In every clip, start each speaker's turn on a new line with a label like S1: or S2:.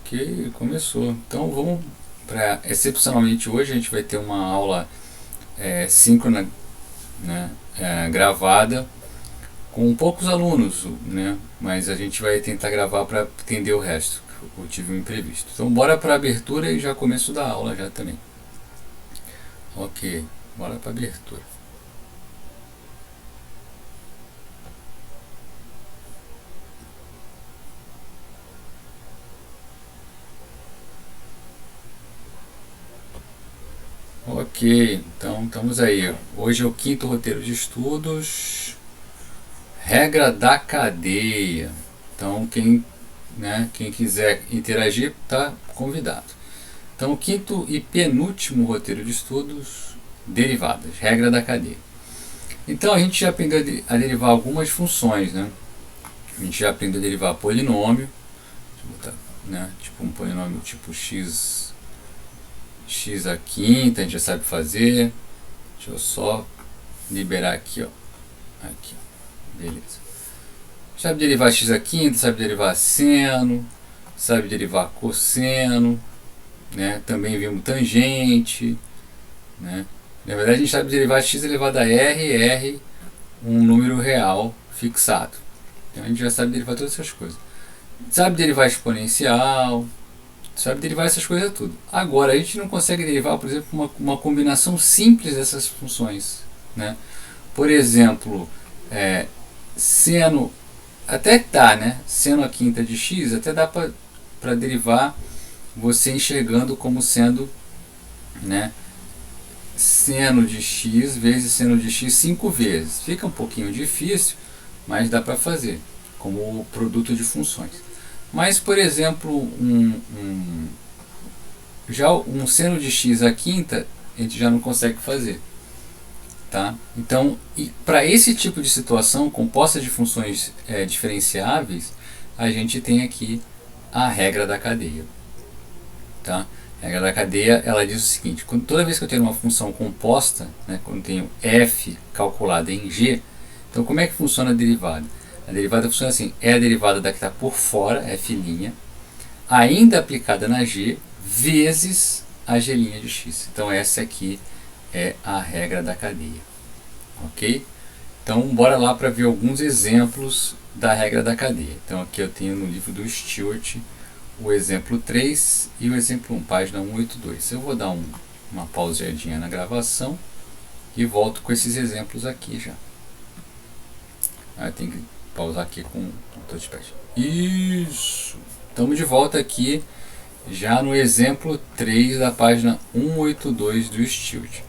S1: Ok, começou. Então vamos para excepcionalmente hoje a gente vai ter uma aula síncrona, né, gravada com poucos alunos, né, mas a gente vai tentar gravar para atender o resto. Eu tive um imprevisto. Então bora para a abertura e já começo da aula já também. Ok, bora para a abertura. Ok, então estamos aí. Hoje é o quinto roteiro de estudos, regra da cadeia. Então quem quiser interagir está convidado. Então o quinto e penúltimo roteiro de estudos, derivadas, regra da cadeia. Então a gente já aprendeu a derivar algumas funções, né? A gente já aprendeu a derivar polinômio, né? Tipo um polinômio tipo x à quinta, a gente já sabe fazer. Deixa eu só liberar aqui, ó. Aqui, beleza. Sabe derivar x à quinta, sabe derivar seno, sabe derivar cosseno, né? Também vimos tangente, né? Na verdade a gente sabe derivar x elevado a r, um número real fixado. Então a gente já sabe derivar todas essas coisas. Sabe derivar exponencial, sabe derivar essas coisas tudo. Agora a gente não consegue derivar, por exemplo, uma combinação simples dessas funções, né? Por exemplo, seno, até tá, né? Seno a quinta de x, até dá para derivar você enxergando como sendo, né, seno de x vezes seno de x 5 vezes. Fica um pouquinho difícil, mas dá para fazer como produto de funções. Mas, por exemplo, já um seno de x à quinta a gente já não consegue fazer. Tá? Então, para esse tipo de situação composta de funções diferenciáveis, a gente tem aqui a regra da cadeia. Tá? A regra da cadeia ela diz o seguinte: toda vez que eu tenho uma função composta, né, quando eu tenho f calculada em g, então como é que funciona a derivada? A derivada funciona assim: é a derivada da que está por fora, f', ainda aplicada na g, vezes a g' de x. Então essa aqui é a regra da cadeia. Ok? Então bora lá para ver alguns exemplos da regra da cadeia. Então aqui eu tenho no livro do Stewart o exemplo 3 e o exemplo 1, página 182. Eu vou dar uma pausadinha na gravação e volto com esses exemplos aqui já. Eu tenho que pausar aqui com o touchpad. Isso! Estamos de volta aqui já no exemplo 3 da página 182 do Stewart.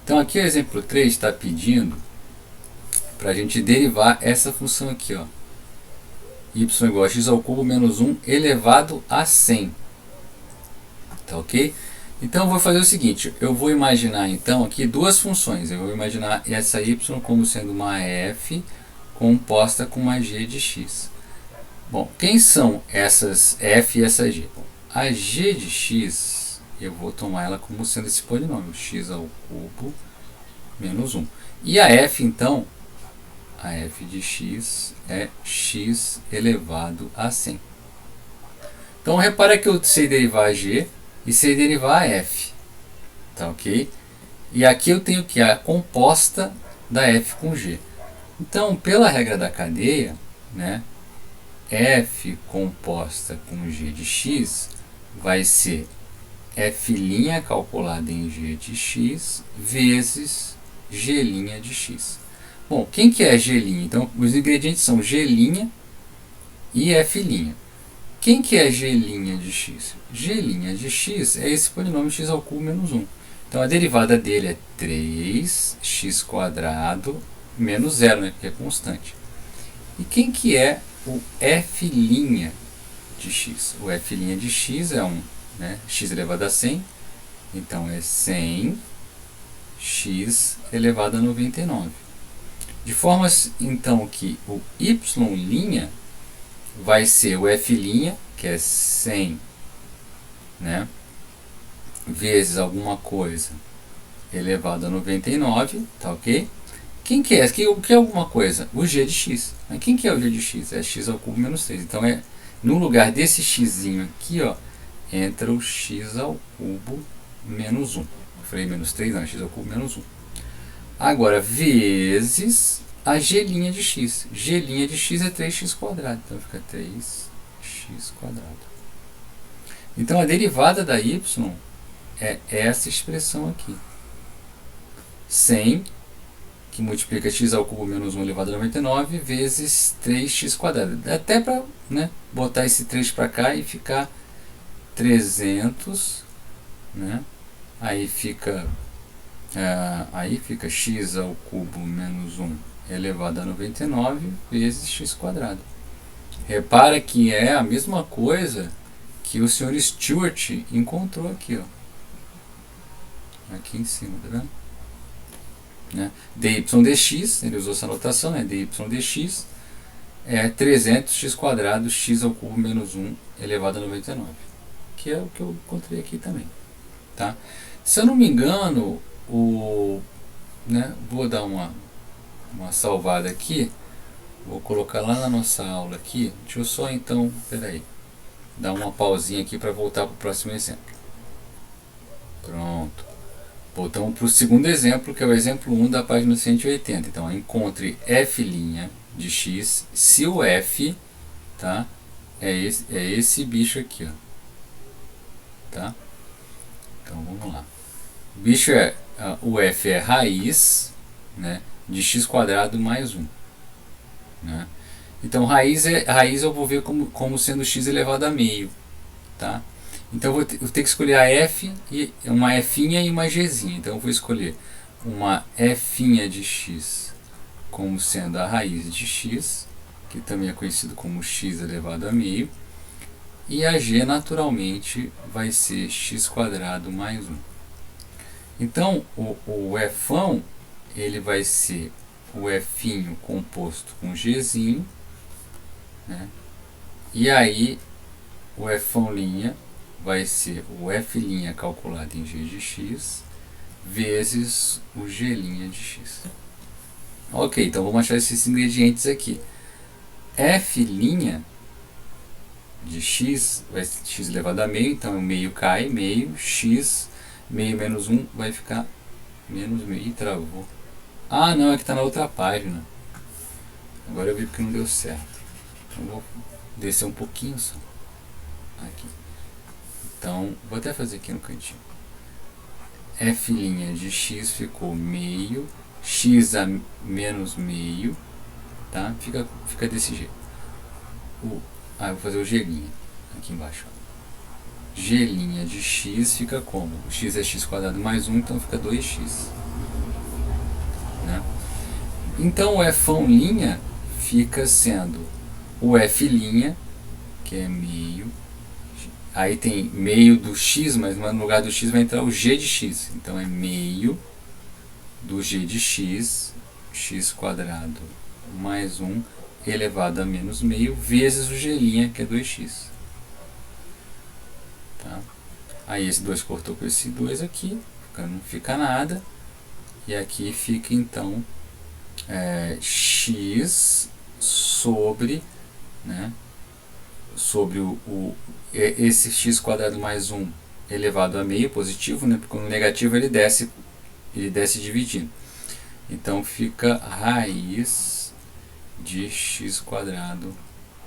S1: Então aqui o exemplo 3 está pedindo para a gente derivar essa função aqui, ó. Y igual a x ao cubo menos 1 elevado a 100. Tá ok? Então eu vou fazer o seguinte, eu vou imaginar então aqui duas funções. Eu vou imaginar essa y como sendo uma f composta com uma g de x. Bom, quem são essas f e essa g? Bom, a g de x, eu vou tomar ela como sendo esse polinômio, x ao cubo menos 1. E a f, então, a f de x é x elevado a 100. Então, repara que eu sei derivar a g e sei derivar a f. Tá ok? E aqui eu tenho que a composta da f com g. Então, pela regra da cadeia, né, f composta com g de x vai ser f' calculada em g de x vezes g' de x. Bom, quem que é g'? Então, os ingredientes são g' e f'. Quem que é g' de x? G' de x é esse polinômio x ao cubo menos 1. Então, a derivada dele é 3x² menos 0, né, porque é constante. E quem que é o f' de x? O f' de x é x elevado a 100, então é 100 x elevado a 99. De forma então que o y' vai ser o f', que é 100, né, vezes alguma coisa elevado a 99, tá ok? Quem que é? O que é alguma coisa? O g de x. Quem que é o g de x? É x ao cubo menos 3. Então, no lugar desse x aqui, ó, entra o x ao cubo menos 1. Eu falei menos 3, não, x ao cubo menos 1. Agora, vezes a g' de x. G' de x é 3x quadrado. Então fica 3x quadrado. Então a derivada da y é essa expressão aqui. 100, que multiplica x ao cubo menos 1 elevado a 99, vezes 3x quadrado. Dá até para, né, botar esse 3 para cá e ficar 300, né? Aí fica x ao cubo menos 1 elevado a 99 vezes x quadrado. Repara que é a mesma coisa que o Sr. Stewart encontrou aqui, ó. Aqui em cima, tá vendo? Né? dy dx, ele usou essa notação, né? dy dx é 300x quadrado x ao cubo menos 1 elevado a 99, que é o que eu encontrei aqui também, tá? Se eu não me engano, né, vou dar uma salvada aqui, vou colocar lá na nossa aula aqui. Deixa eu só então, peraí, dar uma pausinha aqui para voltar para o próximo exemplo. Pronto. Voltamos para o segundo exemplo, que é o exemplo 1 da página 180. Então, encontre f' de x se o f, tá, é esse bicho aqui, ó. Tá? Então, vamos lá. O bicho o f é raiz, né, de x quadrado mais 1. Né? Então, raiz eu vou ver como sendo x elevado a meio. Tá? Então eu vou ter que escolher a f, uma f e uma gzinha. Então eu vou escolher uma f de x como sendo a raiz de x, que também é conhecido como x elevado a meio, e a g naturalmente vai ser x quadrado mais 1. Então o fão, ele vai ser o f composto com gzinho, né? E aí o fão' vai ser o f' calculado em g de x vezes o g' de x. Ok, então vamos achar esses ingredientes aqui. F' de x vai ser x elevado a meio, então o meio cai, meio, x, meio menos 1 vai ficar menos meio. Ih, travou. Ah, não, é que está na outra página. Agora eu vi que não deu certo. Então vou descer um pouquinho só. Aqui. Então, vou até fazer aqui no cantinho. F' de x ficou meio, x a menos meio, tá? Fica desse jeito. Eu vou fazer o g' aqui embaixo. G' de x fica como? O x é x quadrado mais 1, então fica 2x. Né? Então, o fão' fica sendo o f', que é meio. Aí tem meio do x, mas no lugar do x vai entrar o g de x. Então é meio do g de x, x quadrado mais 1 elevado a menos meio, vezes o g', que é 2x. Tá? Aí esse 2 cortou com esse 2 aqui, não fica nada. E aqui fica então x sobre, né, sobre esse x quadrado mais 1 elevado a meio, positivo, né, porque no negativo ele desce dividindo. Então fica raiz de x quadrado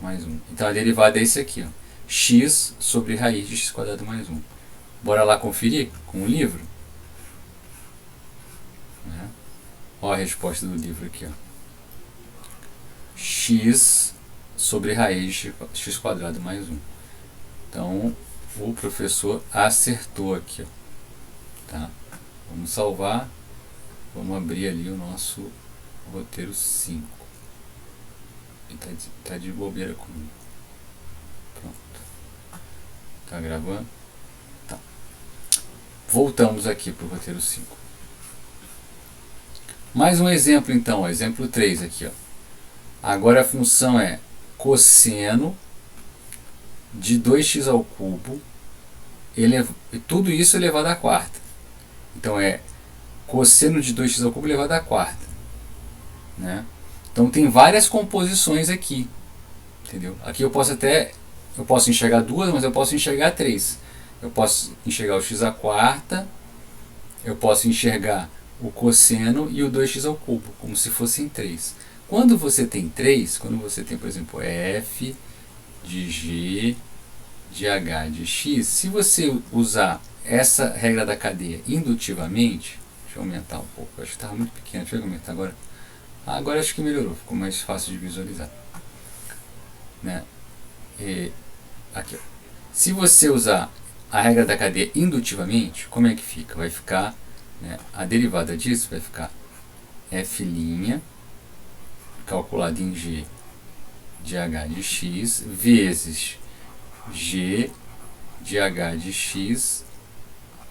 S1: mais 1. Então a derivada é esse aqui, ó, x sobre raiz de x quadrado mais 1. Bora lá conferir com o livro? Né? Olha a resposta do livro aqui, ó. X sobre raiz de x quadrado mais 1. Então, o professor acertou aqui, ó. Tá? Vamos salvar. Vamos abrir ali o nosso roteiro 5. E tá de bobeira comigo. Pronto. Tá gravando? Tá. Voltamos aqui para o roteiro 5. Mais um exemplo então, ó, exemplo 3 aqui, ó. Agora a função é cosseno de 2x ao cubo, tudo isso elevado à quarta. Então é cosseno de 2x ao cubo elevado à quarta. Né? Então tem várias composições aqui. Entendeu? Aqui eu posso enxergar duas, mas eu posso enxergar três. Eu posso enxergar o x à quarta, eu posso enxergar o cosseno e o 2x ao cubo, como se fossem 3. Quando você tem 3, quando você tem, por exemplo, f de g de h de x, se você usar essa regra da cadeia indutivamente, deixa eu aumentar um pouco, acho que estava muito pequeno, deixa eu aumentar agora. Agora acho que melhorou, ficou mais fácil de visualizar. Né? Aqui, ó. Se você usar a regra da cadeia indutivamente, como é que fica? Vai ficar, né, a derivada disso vai ficar f' calculado em g de h de x vezes g de h de x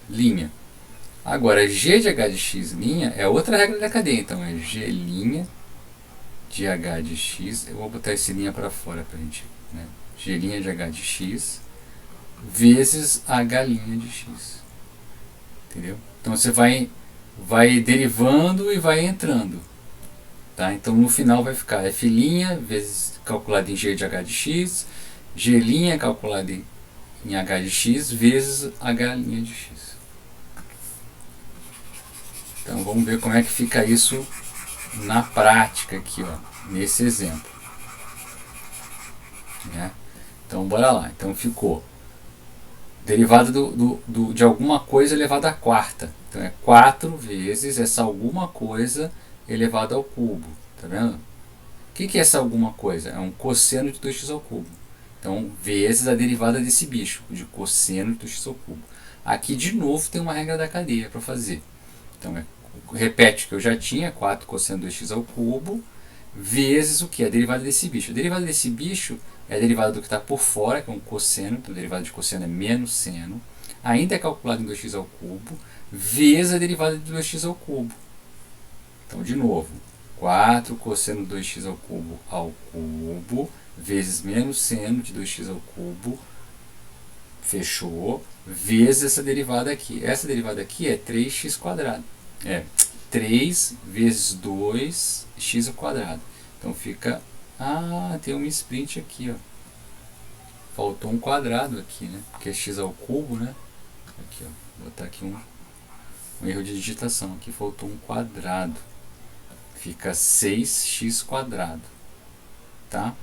S1: linha. Agora, g de h de x linha é outra regra da cadeia, então é g linha de h de x, eu vou botar esse linha para fora para a gente, né? G linha de h de x vezes h linha de x, entendeu? Então você vai derivando e vai entrando, tá? Então no final vai ficar f' vezes calculado em g de h de x, g' calculado em h de x vezes h' de x. Então vamos ver como é que fica isso na prática aqui, ó, nesse exemplo, né? Então bora lá. Então ficou derivada de alguma coisa elevada à quarta. Então é 4 vezes essa alguma coisa elevada ao cubo. Tá vendo? O que é essa alguma coisa? É um cosseno de 2x ao cubo. Então, vezes a derivada desse bicho, de cosseno de 2x ao cubo. Aqui, de novo, tem uma regra da cadeia para fazer. Então, repete o que eu já tinha, 4 cosseno de 2x ao cubo, vezes o que? A derivada desse bicho. A derivada desse bicho é a derivada do que está por fora, que é um cosseno, então a derivada de cosseno é menos seno, ainda é calculado em 2x ao cubo, vezes a derivada de 2x ao cubo. Então, de novo, 4 cosseno de 2x ao cubo, vezes menos seno de 2x ao cubo, fechou, vezes essa derivada aqui. Essa derivada aqui é 3x quadrado. É 3 vezes 2x ao quadrado. Então fica... Ah, tem um sprint aqui, ó. Faltou um quadrado aqui, né? Porque é x ao cubo, né? Aqui, ó. Vou botar aqui um erro de digitação. Aqui faltou um quadrado. Fica 6x quadrado. Tá?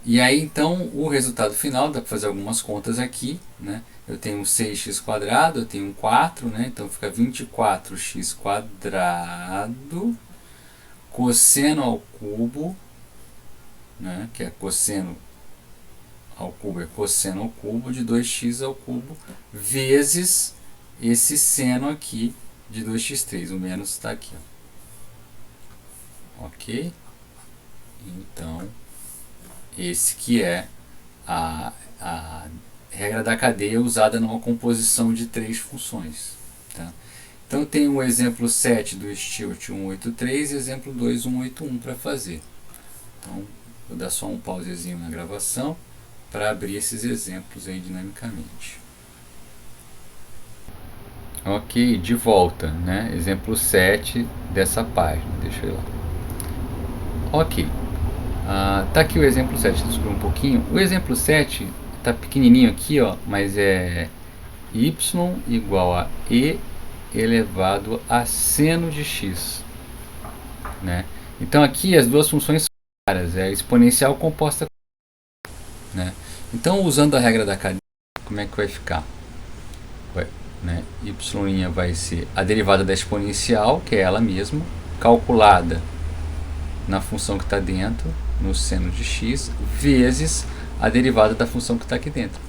S1: E aí, então, o resultado final, dá para fazer algumas contas aqui, né? Eu tenho 6x quadrado, eu tenho 4, né? Então fica 24x quadrado, cosseno ao cubo, né? Que é cosseno ao cubo, é cosseno ao cubo de 2x ao cubo, vezes esse seno aqui de 2x3, o menos está aqui, ó. Ok? Então, esse que é a regra da cadeia usada numa composição de 3 funções. Tá? Então tem o exemplo 7 do Stilt 183 e exemplo 2, 181 para fazer. Então vou dar só um pausezinho na gravação para abrir esses exemplos aí dinamicamente. Ok, de volta, né? Exemplo 7 dessa página, deixa eu ir lá. Ok, tá aqui o exemplo 7, deixa eu subir um pouquinho. O exemplo 7 tá pequenininho aqui, ó, mas é y igual a e elevado a seno de x, né? Então aqui as duas funções são claras, é a exponencial composta, né? Então usando a regra da cadeia, como é que vai ficar? Né? Y' vai ser a derivada da exponencial, que é ela mesma, calculada na função que está dentro, no seno de x, vezes a derivada da função que está aqui dentro,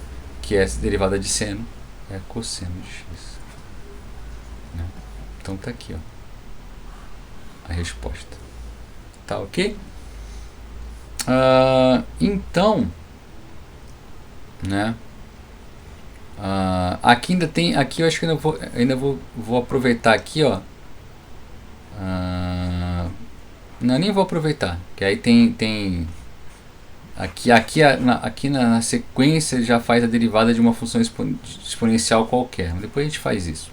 S1: que é essa derivada de seno, é cosseno de x. Né? Então está aqui, ó, a resposta. Tá ok? Então, né? Aqui ainda tem, aqui eu acho que ainda vou aproveitar aqui, ó. Não, nem vou aproveitar, que aí tem aqui na sequência já faz a derivada de uma função exponencial qualquer. Depois a gente faz isso.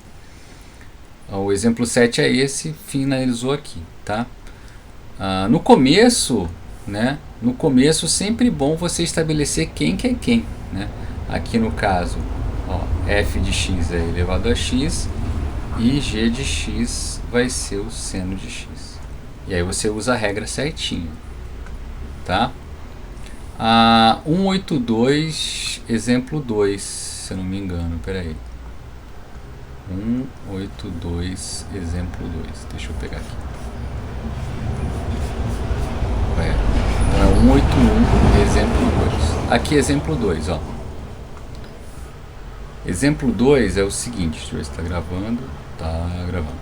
S1: O exemplo 7 é esse, finalizou aqui, tá? No começo, né? No começo sempre bom você estabelecer quem que é quem, né? Aqui no caso, ó, f de x é elevado a x e g de x vai ser o seno de x. E aí você usa a regra certinho, tá? 182, exemplo 2, se eu não me engano, peraí. 182, exemplo 2. Deixa eu pegar aqui. Então é 181, exemplo 2. Aqui, exemplo 2, ó. Exemplo 2 é o seguinte, deixa eu ver se está gravando. Tá gravando.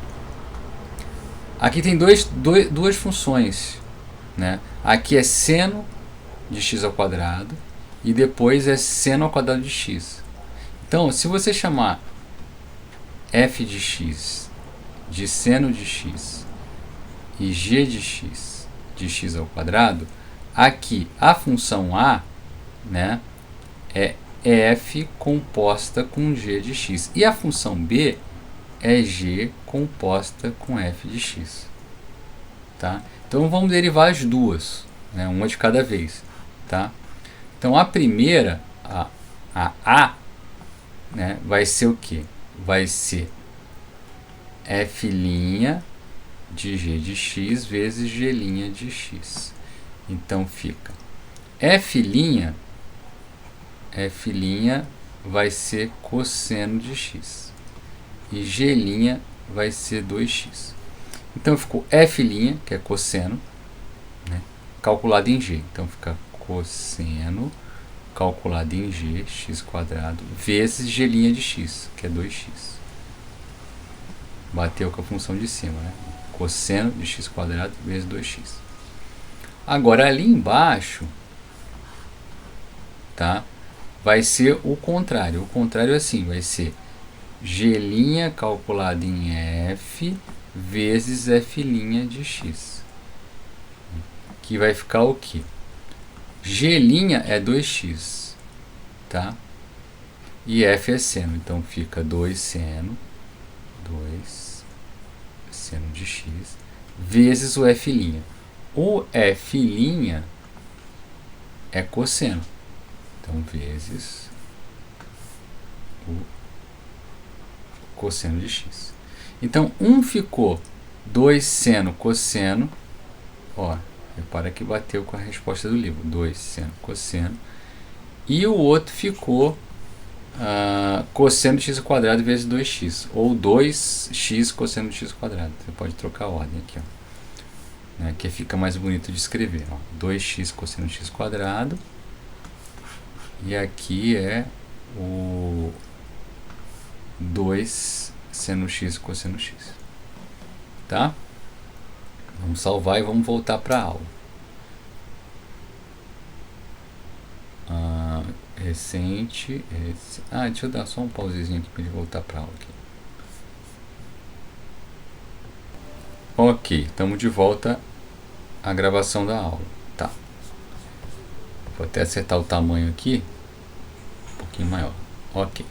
S1: Aqui tem duas funções, né? Aqui é seno de x ao quadrado e depois é seno ao quadrado de x. Então, se você chamar f de x de seno de x e g de x ao quadrado, aqui a função a, né, é f composta com g de x. E a função b é g composta com f de x. Tá? Então vamos derivar as duas, né, uma de cada vez. Tá? Então a primeira, a, né, vai ser o que? Vai ser f' de g de x vezes g' de x. Então fica f' vai ser cosseno de x e g' vai ser 2x. Então ficou f', que é cosseno, né, calculado em g. Então fica cosseno calculado em g, x quadrado, vezes g' de x, que é 2x. Bateu com a função de cima, né? Cosseno de x quadrado vezes 2x. Agora ali embaixo, tá, vai ser o contrário. O contrário é assim, vai ser g' calculado em f vezes f' de x. Que vai ficar o quê? G' é 2x, tá? E f é seno, então fica 2 seno de x, vezes o f'. O f' é cosseno, então vezes o cosseno de x. Então, ficou 2 seno cosseno, ó, repara que bateu com a resposta do livro, 2 seno cosseno, e o outro ficou cosseno de x ao quadrado vezes 2x, ou 2x cosseno de x ao quadrado. Você pode trocar a ordem aqui, ó, né, que fica mais bonito de escrever, ó, 2x cosseno de x ao quadrado, e aqui é o 2 seno x cosseno x, tá? Vamos salvar e vamos voltar para a aula. Recente. Deixa eu dar só um pausezinho aqui para ele voltar para a aula aqui. Ok, estamos de volta à gravação da aula. Tá. Vou até acertar o tamanho aqui. Um pouquinho maior. Ok.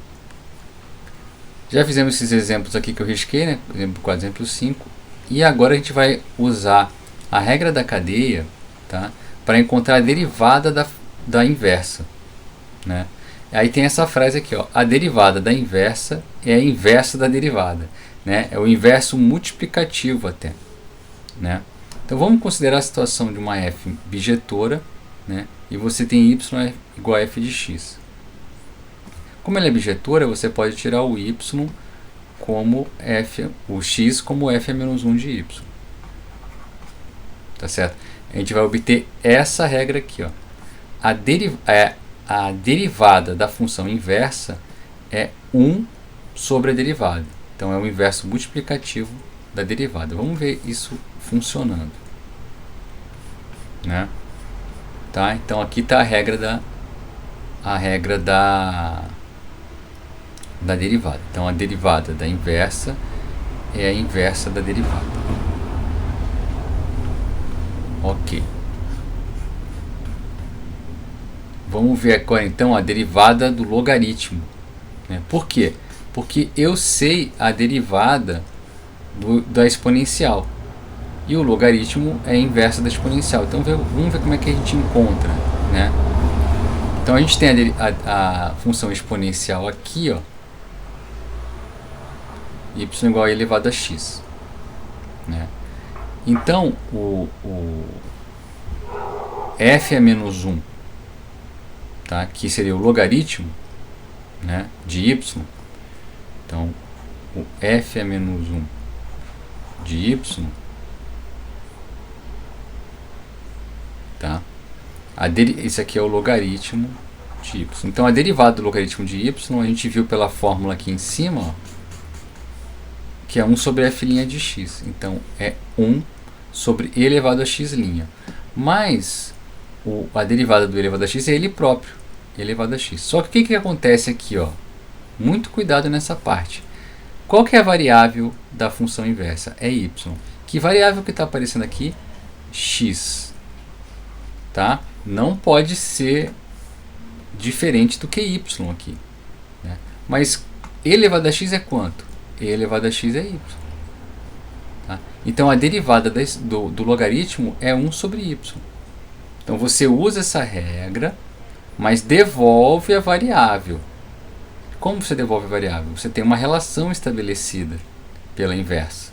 S1: Já fizemos esses exemplos aqui que eu risquei, né? Exemplo 4, exemplo 5. E agora a gente vai usar a regra da cadeia, tá, para encontrar a derivada da inversa, né? Aí tem essa frase aqui, ó, a derivada da inversa é a inversa da derivada, né? É o inverso multiplicativo até, né? Então vamos considerar a situação de uma f bijetora, né? E você tem y igual a f de x. Como ela é bijetora, você pode tirar o y como f, o x como f é menos 1 de y. Tá certo? A gente vai obter essa regra aqui, ó. A derivada da função inversa é 1 sobre a derivada. Então é o inverso multiplicativo da derivada. Vamos ver isso funcionando, né? Tá? Então aqui está a regra da derivada. Então a derivada da inversa é a inversa da derivada. Ok. Vamos ver agora então a derivada do logaritmo, né? Por quê? Porque eu sei a derivada da exponencial e o logaritmo é a inversa da exponencial. Então vamos ver como é que a gente encontra, né? Então a gente tem a função exponencial aqui, ó, y igual a elevado a x, né? Então o f a menos 1, tá? Que seria o logaritmo, né, de y. Então o f a menos 1 de y, tá? Isso aqui é o logaritmo de y. Então a derivada do logaritmo de y a gente viu pela fórmula aqui em cima, ó, que é 1 sobre f' de x. Então é 1 sobre e elevado a x'. Mas a derivada do e elevado a x é ele próprio, e elevado a x. Só que o que acontece aqui, ó? Muito cuidado nessa parte. Qual que é a variável da função inversa? É y. Que variável que está aparecendo aqui? X. Tá? Não pode ser diferente do que y aqui, né? Mas e elevado a x é quanto? E elevado a x é y. Tá? Então a derivada do logaritmo é 1 sobre y. Então você usa essa regra, mas devolve a variável. Como você devolve a variável? Você tem uma relação estabelecida pela inversa.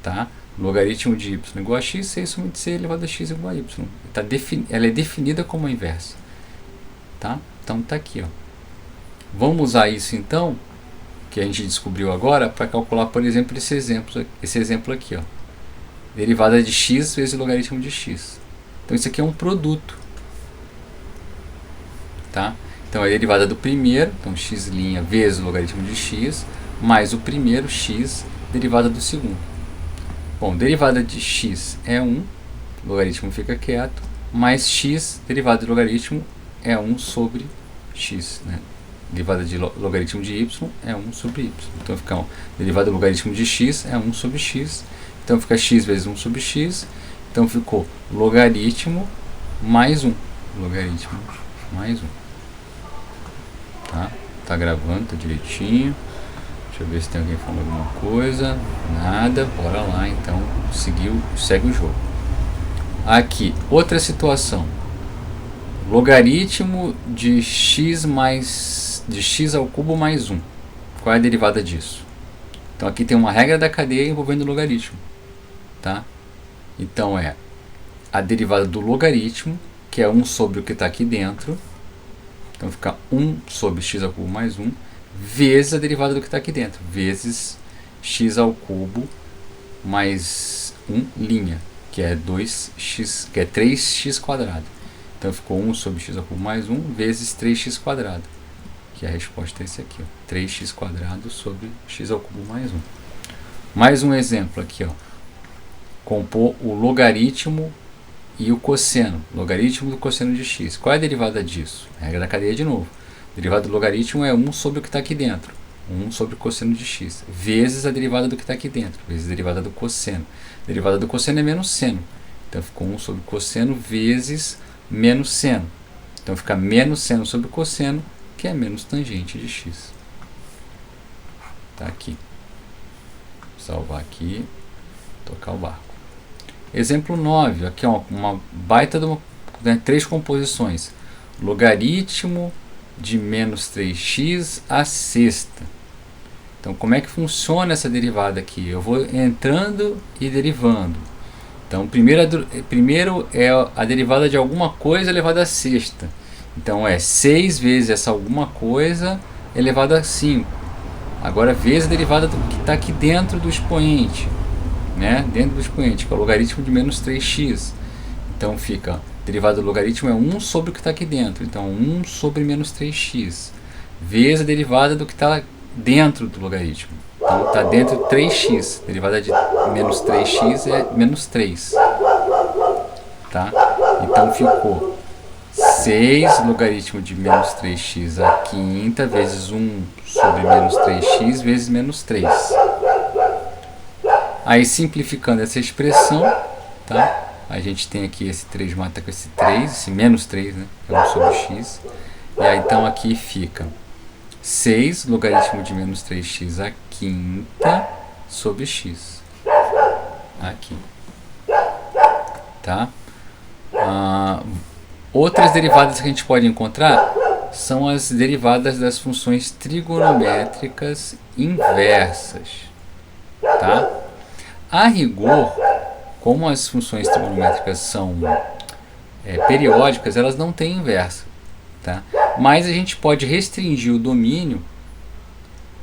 S1: Tá? Logaritmo de y igual a x, c suma de c elevado a x igual a y. Ela é definida como a inversa. Tá? Então está aqui. Ó. Vamos usar isso então, que a gente descobriu agora, para calcular, por exemplo, esse exemplo aqui. Ó. Derivada de x vezes o logaritmo de x. Então isso aqui é um produto. Tá? Então a derivada do primeiro, então x' vezes o logaritmo de x, mais o primeiro x, derivada do segundo. Bom, derivada de x é 1, logaritmo fica quieto, mais x, derivada do logaritmo, é 1 sobre x. Né? Derivada de logaritmo de y é 1 sobre y. Então fica derivada do logaritmo de x é 1 sobre x. Então fica x vezes 1 sobre x. Então ficou logaritmo mais 1. Logaritmo mais 1. Tá gravando, tá direitinho. Deixa eu ver se tem alguém falando alguma coisa. Nada, bora lá então. Segue o jogo. Aqui, outra situação. Logaritmo de x ao cubo mais 1. Qual é a derivada disso? Então aqui tem uma regra da cadeia envolvendo o logaritmo. Tá? Então é a derivada do logaritmo, que é 1 sobre o que está aqui dentro. Então fica 1 sobre x ao cubo mais 1, vezes a derivada do que está aqui dentro, vezes x ao cubo mais 1', que é 2x, que é 3x quadrado. Então ficou 1 sobre x ao cubo mais 1 vezes 3x quadrado, que a resposta é esse aqui, ó, 3x quadrado sobre x ao cubo mais 1. Mais um exemplo aqui, ó, compor o logaritmo e o cosseno, logaritmo do cosseno de x. Qual é a derivada disso? Regra da cadeia de novo. A derivada do logaritmo é 1 sobre o que está aqui dentro, 1 sobre o cosseno de x, vezes a derivada do que está aqui dentro, vezes a derivada do cosseno. A derivada do cosseno é menos seno. Então ficou 1 sobre cosseno vezes menos seno. Então fica menos seno sobre cosseno, que é menos tangente de x. Tá aqui. Salvar aqui, tocar o barco. Exemplo 9, aqui é uma baita de né, 3 composições. Logaritmo de menos 3x à sexta. Então, como é que funciona essa derivada aqui? Eu vou entrando e derivando. Então, primeiro é a derivada de alguma coisa elevada à sexta. Então, é 6 vezes essa alguma coisa elevado a 5. Agora, vezes a derivada do que está aqui dentro do expoente. Né? Dentro do expoente, que é o logaritmo de menos 3x. Então fica, a derivada do logaritmo é 1 sobre o que está aqui dentro. Então 1 sobre menos 3x. Vezes a derivada do que está dentro do logaritmo. Então está dentro de 3x. A derivada de menos 3x é menos 3. Tá? Então ficou 6 logaritmo de menos 3x à quinta vezes 1 sobre menos 3x vezes menos 3. Aí simplificando essa expressão, tá? A gente tem aqui esse 3 mata com esse 3, esse menos 3, né? É 1 sobre x. E aí então aqui fica 6 logaritmo de menos 3x à quinta sobre x. Aqui. Tá? Outras derivadas que a gente pode encontrar são as derivadas das funções trigonométricas inversas. Tá? A rigor, como as funções trigonométricas são periódicas, elas não têm inversa. Tá? Mas a gente pode restringir o domínio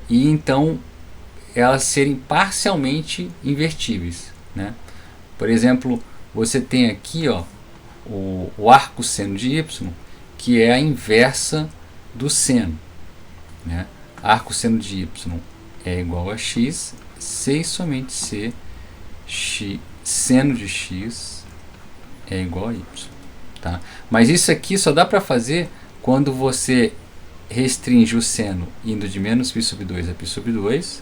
S1: e então elas serem parcialmente invertíveis. Né? Por exemplo, você tem aqui o arco seno de y, que é a inversa do seno. Né? Arco seno de y é igual a x, c e somente c, seno de x é igual a y. Tá? Mas isso aqui só dá para fazer quando você restringe o seno indo de menos π sobre 2 a π sobre 2,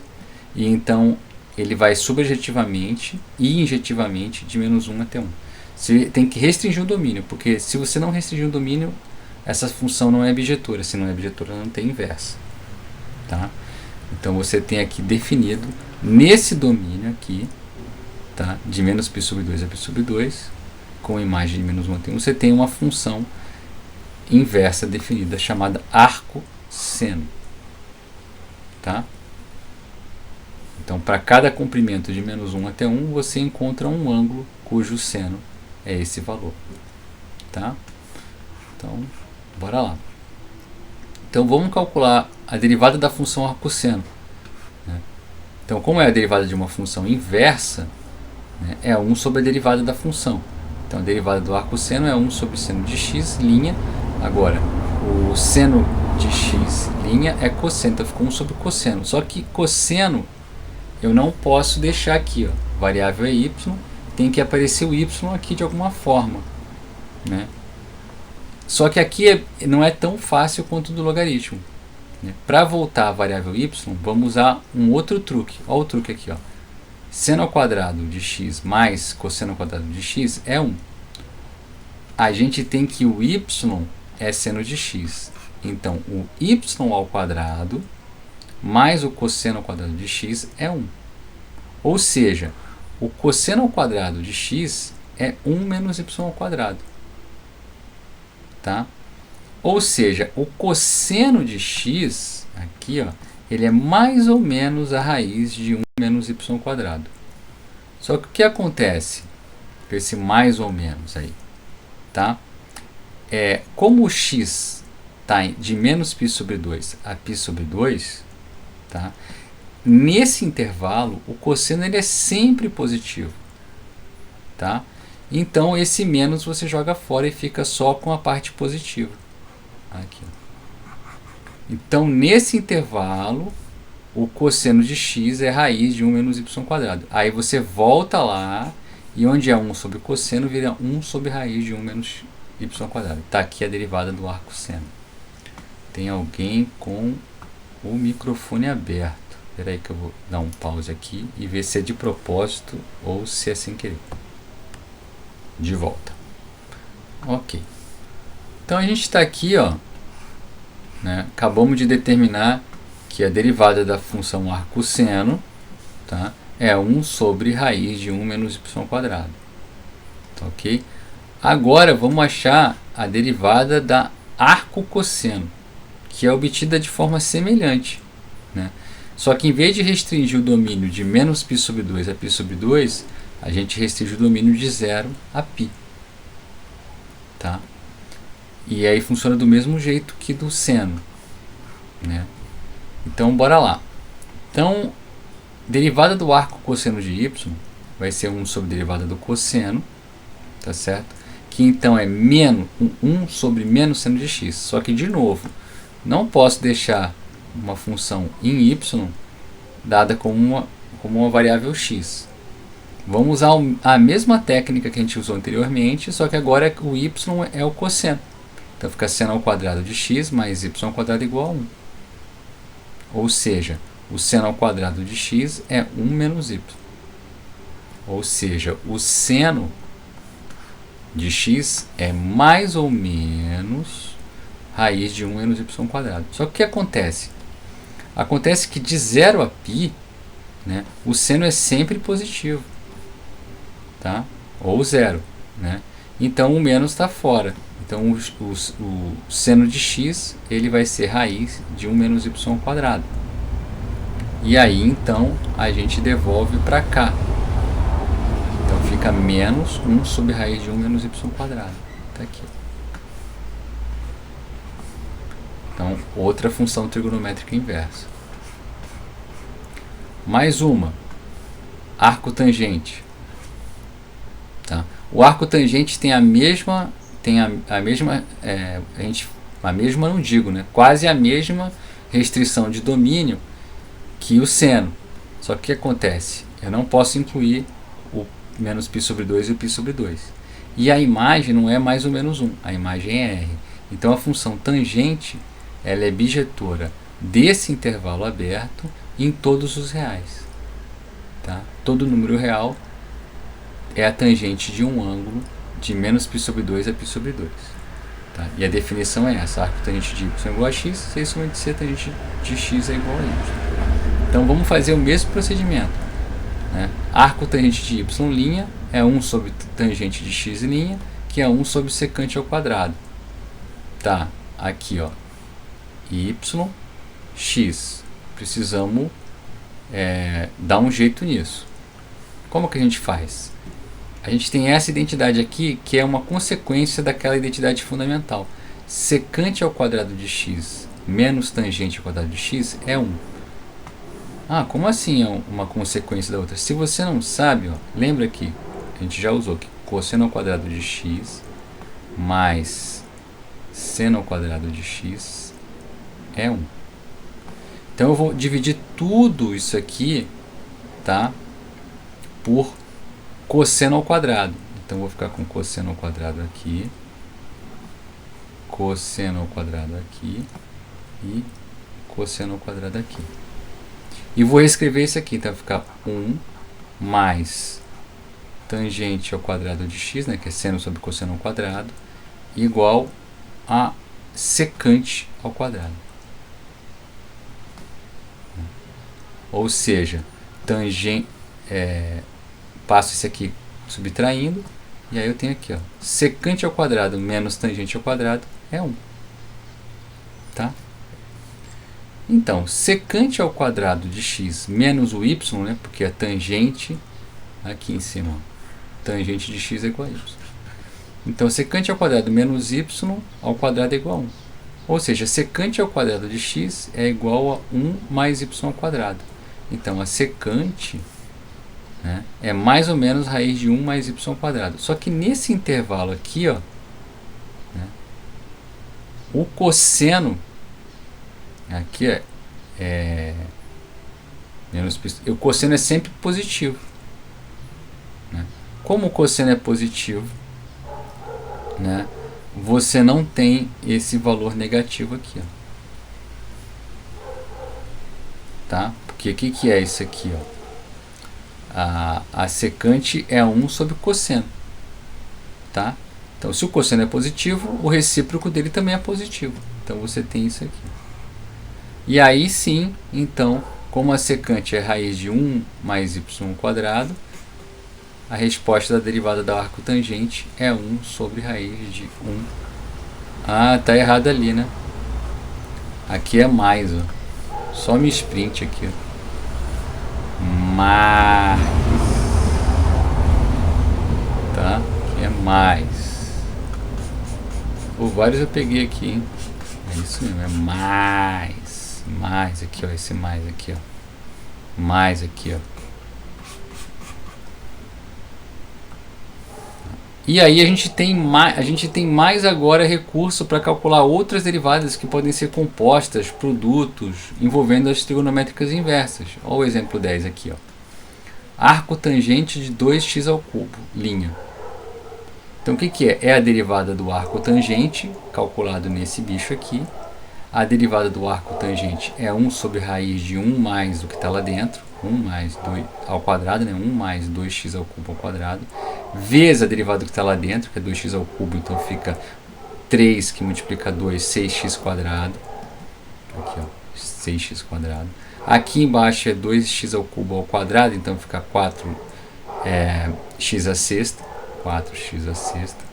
S1: e então ele vai subjetivamente e injetivamente de menos 1 até 1. Você tem que restringir o domínio, porque se você não restringir o domínio, essa função não é bijetora. Se não é bijetora, não tem inversa. Tá? Então você tem aqui definido, nesse domínio aqui, tá? De menos π sobre 2 a π sobre 2, com imagem de menos 1 até 1, você tem uma função inversa definida, chamada arco seno. Tá? Então, para cada comprimento de menos 1 até 1, você encontra um ângulo cujo seno é esse valor. Tá? Então, bora lá. Então, vamos calcular a derivada da função arcosseno. Né? Então, como é a derivada de uma função inversa, né, é 1 sobre a derivada da função. Então, a derivada do arcosseno é 1 sobre seno de x, linha. Agora, o seno de x, linha, é cosseno. Então, ficou 1 sobre cosseno. Só que cosseno eu não posso deixar aqui. Variável é y, tem que aparecer o y aqui de alguma forma. Né? Só que aqui não é tão fácil quanto do logaritmo. Né? Para voltar a variável y, vamos usar um outro truque. Olha o truque aqui. Seno ao quadrado de x mais cosseno ao quadrado de x é 1. A gente tem que o y é seno de x. Então, o y ao quadrado mais o cosseno ao quadrado de x é 1. Ou seja, o cosseno ao quadrado de x é 1 menos y ao quadrado. Tá? Ou seja, o cosseno de x, aqui, ele é mais ou menos a raiz de 1 menos y ao quadrado. Só que o que acontece com esse mais ou menos aí? Tá? Como o x está de menos π sobre 2 a π sobre 2, tá? Nesse intervalo, o cosseno ele é sempre positivo. Tá? Então, esse menos você joga fora e fica só com a parte positiva. Aqui. Então, nesse intervalo, o cosseno de x é raiz de 1 menos y ao quadrado. Aí você volta lá, e onde é 1 sobre cosseno, vira 1 sobre raiz de 1 menos y ao quadrado. Está aqui a derivada do arco seno. Tem alguém com o microfone aberto. Espera aí que eu vou dar um pause aqui e ver se é de propósito ou se é sem querer. De volta. Ok. Então a gente está aqui, né? Acabamos de determinar que a derivada da função arcosseno, tá, é 1 sobre raiz de 1 menos y ao quadrado. Tá, ok? Agora vamos achar a derivada da arcocosseno, que é obtida de forma semelhante. Né? Só que em vez de restringir o domínio de menos π sobre 2 a π sobre 2, a gente restringe o domínio de 0 a π. Tá? E aí funciona do mesmo jeito que do seno. Né? Então, bora lá. Então, derivada do arco cosseno de y vai ser 1 sobre derivada do cosseno, tá certo? Que então é menos 1 sobre menos seno de x. Só que, de novo, não posso deixar uma função em y dada como uma variável x. Vamos usar a mesma técnica que a gente usou anteriormente, só que agora o y é o cosseno. Então fica seno ao quadrado de x mais y ao quadrado igual a 1. Ou seja, o seno ao quadrado de x é 1 menos y. Ou seja, o seno de x é mais ou menos raiz de 1 menos y ao quadrado. Só que o que acontece? Acontece que de 0 a π, né, o seno é sempre positivo. Tá? Ou 0. Né? Então o menos está fora. Então o seno de x ele vai ser raiz de 1 menos y ao quadrado. E aí então a gente devolve para cá. Então fica menos 1 sobre raiz de 1 menos y ao quadrado. Está aqui. Então outra função trigonométrica inversa. Mais uma. Arco tangente. Tá? O arco tangente tem a mesma não digo, né? Quase a mesma restrição de domínio que o seno. Só que o que acontece? Eu não posso incluir o menos π sobre 2 e o π sobre 2. E a imagem não é mais ou menos 1, a imagem é R. Então a função tangente ela é bijetora desse intervalo aberto em todos os reais. Tá? Todo número real é a tangente de um ângulo de menos π sobre 2 a π sobre 2. Tá? E a definição é essa: arco tangente de y é igual a x, 6 sobre c tangente de x é igual a y. Então vamos fazer o mesmo procedimento. Né? Arco tangente de y' é 1 sobre tangente de x' que é 1 sobre secante ao quadrado. Tá, aqui ó, y, x. Precisamos dar um jeito nisso. Como que a gente faz? A gente tem essa identidade aqui, que é uma consequência daquela identidade fundamental. Secante ao quadrado de x menos tangente ao quadrado de x é 1. Ah, como assim é uma consequência da outra? Se você não sabe, ó, lembra que a gente já usou que cosseno ao quadrado de x mais seno ao quadrado de x é 1. Então eu vou dividir tudo isso aqui, tá, por cosseno ao quadrado. Então eu vou ficar com cosseno ao quadrado aqui, cosseno ao quadrado aqui e cosseno ao quadrado aqui. E vou reescrever isso aqui, então vai ficar 1 mais tangente ao quadrado de x, né, que é seno sobre cosseno ao quadrado, igual a secante ao quadrado. Ou seja, tangente, passo isso aqui subtraindo, e aí eu tenho aqui, ó, secante ao quadrado menos tangente ao quadrado é 1. Tá? Então, secante ao quadrado de x menos o y, né, porque a tangente aqui em cima, ó, tangente de x é igual a y. Então, secante ao quadrado menos y ao quadrado é igual a 1. Ou seja, secante ao quadrado de x é igual a 1 mais y ao quadrado. Então, a secante, né, é mais ou menos raiz de 1 mais y ao quadrado. Só que nesse intervalo aqui, ó, né, o cosseno aqui o cosseno é sempre positivo. Né? Como o cosseno é positivo, né, você não tem esse valor negativo aqui. Ó. Tá? Porque o que é isso aqui? Ó? A secante é 1 sobre o cosseno. Tá? Então, se o cosseno é positivo, o recíproco dele também é positivo. Então, você tem isso aqui. E aí sim, então, como a secante é raiz de 1 mais y ao quadrado, a resposta da derivada do arco tangente é 1 sobre raiz de 1. Ah, tá errado ali, né? Aqui é mais, ó. Só me sprint aqui. Mais. Tá? Aqui é mais. Por vários eu peguei aqui, hein? É isso mesmo, é mais. Mais aqui, ó. Esse mais aqui, ó. Mais aqui, ó. E aí a gente tem mais agora recurso para calcular outras derivadas que podem ser compostas, produtos, envolvendo as trigonométricas inversas. Olha o exemplo 10 aqui. Ó. Arco tangente de 2x ao cubo, linha. Então o que é? É a derivada do arco tangente, calculado nesse bicho aqui. A derivada do arco tangente é 1 sobre raiz de 1 mais o que está lá dentro. 1 mais 2 ao quadrado, né? 1 mais 2x ao cubo ao quadrado, vezes a derivada que está lá dentro, que é 2x ao cubo, então fica 3 que multiplica 2, 6x quadrado. Aqui, ó, 6x quadrado. Aqui embaixo é 2x ao cubo ao quadrado, então fica 4x a sexta. 4x a sexta.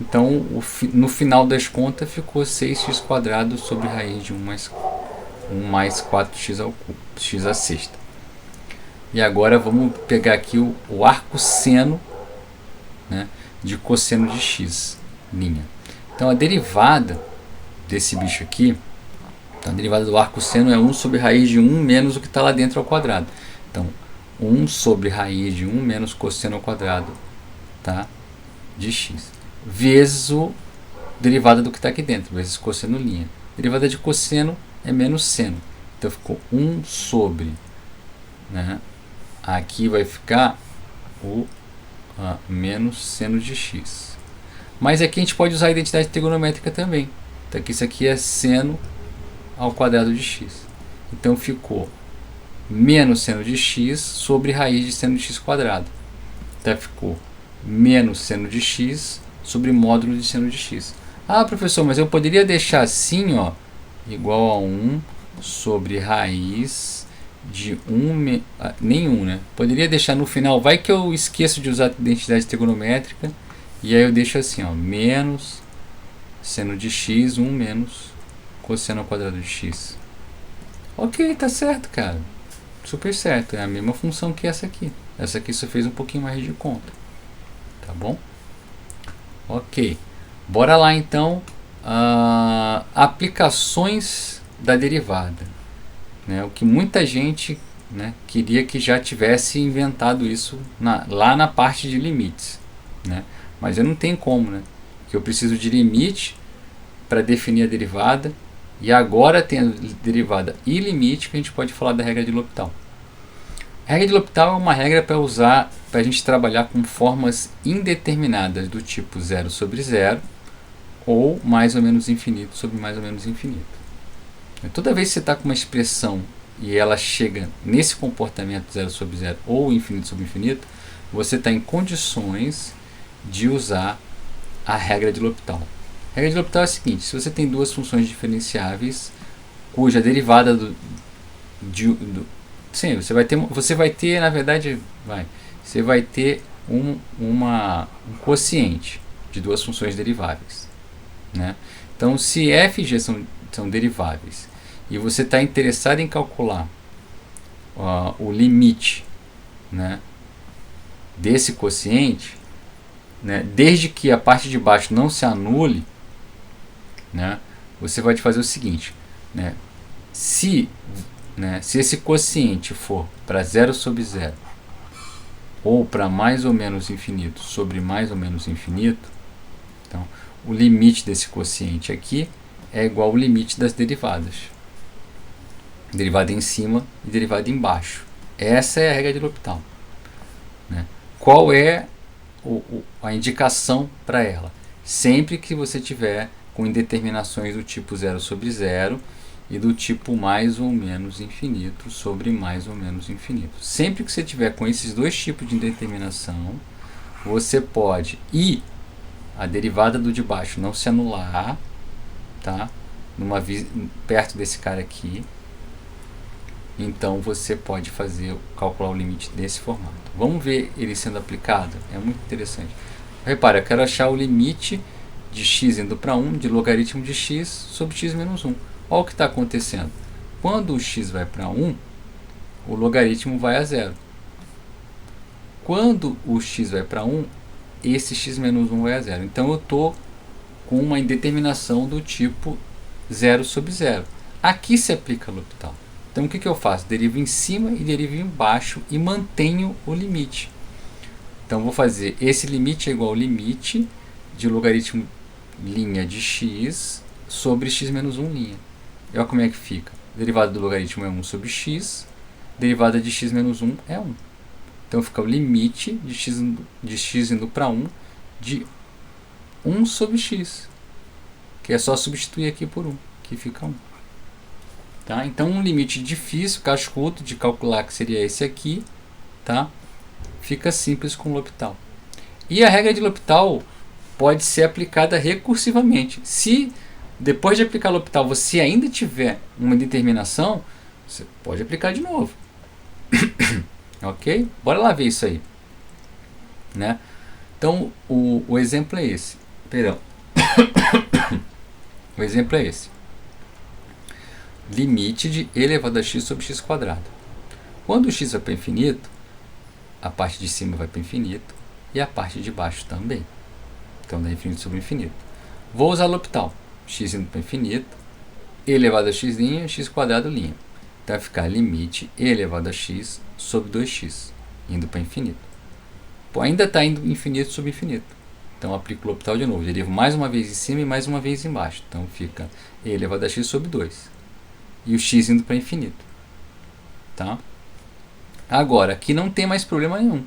S1: Então, no final das contas, ficou 6x² sobre raiz de 1 mais 4x ao cubo, x à sexta. E agora vamos pegar aqui o arco seno, né, de cosseno de x'. Então, a derivada desse bicho aqui, então, a derivada do arco seno é 1 sobre raiz de 1 menos o que está lá dentro ao quadrado. Então, 1 sobre raiz de 1 menos cosseno ao quadrado, tá, de x, vezes o derivada do que está aqui dentro, vezes cosseno linha. Derivada de cosseno é menos seno. Então, ficou 1 sobre, né, aqui vai ficar o menos seno de x. Mas aqui a gente pode usar a identidade trigonométrica também. Então, aqui, isso aqui é seno ao quadrado de x. Então, ficou menos seno de x sobre raiz de seno de x². Então, ficou menos seno de x sobre módulo de seno de x. Ah, professor, mas eu poderia deixar assim, ó, igual a 1 sobre raiz de 1, nenhum, né? Poderia deixar no final, vai que eu esqueço de usar a identidade trigonométrica, e aí eu deixo assim, ó, menos seno de x, 1 menos cosseno ao quadrado de x. Ok, tá certo, cara. Super certo, é a mesma função que essa aqui. Essa aqui só fez um pouquinho mais de conta. Tá bom? Ok. Bora lá então. Aplicações da derivada. Né? O que muita gente, né, queria que já tivesse inventado isso lá na parte de limites. Né? Mas eu não tenho como, né? Porque eu preciso de limite para definir a derivada. E agora tem a derivada e limite que a gente pode falar da regra de L'Hopital. A regra de L'Hopital é uma regra para usar para a gente trabalhar com formas indeterminadas do tipo 0 sobre 0 ou mais ou menos infinito sobre mais ou menos infinito. Toda vez que você está com uma expressão e ela chega nesse comportamento 0 sobre 0 ou infinito sobre infinito, você está em condições de usar a regra de L'Hopital. A regra de L'Hopital é a seguinte: se você tem duas funções diferenciáveis cuja derivada sim, você vai ter na verdade você vai ter um quociente de duas funções deriváveis, né? Então, se f e g são deriváveis e você está interessado em calcular o limite, né, desse quociente, né, desde que a parte de baixo não se anule, né, você vai fazer o seguinte, né, se esse quociente for para 0 sobre 0 ou para mais ou menos infinito sobre mais ou menos infinito, então o limite desse quociente aqui é igual ao limite das derivadas. Derivada em cima e derivada embaixo. Essa é a regra de L'Hopital. Né? Qual é a indicação para ela? Sempre que você tiver com indeterminações do tipo 0 sobre 0 e do tipo mais ou menos infinito sobre mais ou menos infinito. Sempre que você tiver com esses dois tipos de indeterminação, você pode a derivada do de baixo não se anular, tá? Perto desse cara aqui. Então você pode calcular o limite desse formato. Vamos ver ele sendo aplicado? É muito interessante. Repara, eu quero achar o limite de x indo para 1 de logaritmo de x sobre x menos 1. Olha o que está acontecendo. Quando o x vai para 1, o logaritmo vai a 0. Quando o x vai para 1, esse x menos 1 vai a 0. Então eu estou com uma indeterminação do tipo 0 sobre 0. Aqui se aplica L'Hopital. Então o que eu faço? Derivo em cima e derivo embaixo e mantenho o limite. Então vou fazer esse limite é igual ao limite de logaritmo linha de x sobre x menos 1 linha. E olha como é que fica. Derivada do logaritmo é 1 sobre x, derivada de x menos 1 é 1. Então fica o limite de x indo para 1 de 1 sobre x, que é só substituir aqui por 1, que fica 1. Tá? Então um limite difícil, cascudo de calcular, que seria esse aqui, tá? Fica simples com L'Hopital. E a regra de L'Hopital pode ser aplicada recursivamente. Se depois de aplicar L'Hopital você ainda tiver uma indeterminação, você pode aplicar de novo. Ok? Bora lá ver isso aí. Né? Então o exemplo é esse. Perdão. O exemplo é esse. Limite de e elevado a x sobre x quadrado. Quando o x vai para infinito, a parte de cima vai para infinito e a parte de baixo também. Então dá infinito sobre infinito. Vou usar L'Hopital. X indo para infinito, e elevado a x', x quadrado'. Então vai ficar limite e elevado a x sobre 2x, indo para infinito. Pô, ainda está indo infinito sobre infinito. Então aplico o L'Hopital de novo. Derivo mais uma vez em cima e mais uma vez embaixo. Então fica e elevado a x sobre 2. E o x indo para infinito. Tá? Agora, aqui não tem mais problema nenhum.